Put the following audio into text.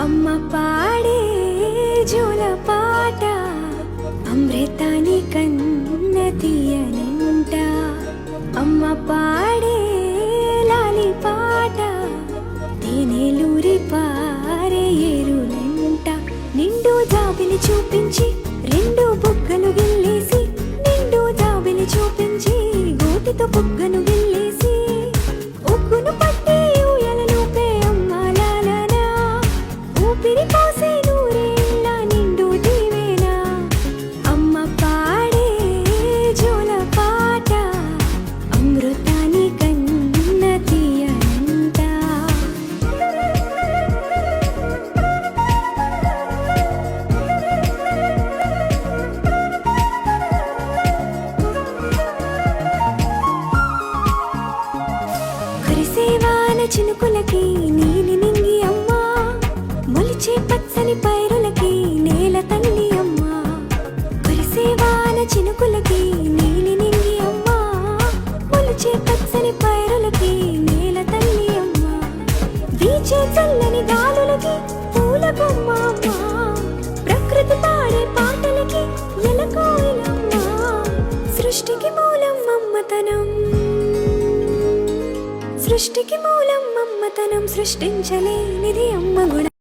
అమ్మ పాడే జోల పాట అమృతాని కన్న తీయనంట. అమ్మ పాడే లాలి పాట తేనెలూరి పారే ఏరులంట. నిండు జాబిలి చూపించి రెండు బుగ్గలు గిల్లేసి, నిండు జాబిలి చూపించి గోటితో బుగ్గను గిల్లేసి, ఉగ్గును పట్టి ఊయలలోపే అమ్మ లాలనా, ఊపిరి పోసే నూరేళ్ళ నిండు దీవెనా. అమ్మ పాడే జోల పాట అమృతాని కన్న తీయనంట. కురిసేవాన చినుకులకి నీలి నింగి అమ్మ, మొలిచే పచ్చని పైరులకి నేల తల్లి అమ్మ. కురిసేవాన చినుకులకి నీలి నింగి అమ్మ, మొలిచే పచ్చని పైరులకి నేల తల్లి అమ్మ. వీచే చల్లని గాలులకి పూల బొమ్మ అమ్మ, ప్రకృతి పాడే పాటలకి ఎలకోయిలమ్మ. సృష్టికి మూలం మమ్మతనం, సృష్టికి మూలం మమ్మతనం, సృష్టించలేనిది అమ్మ గుణ.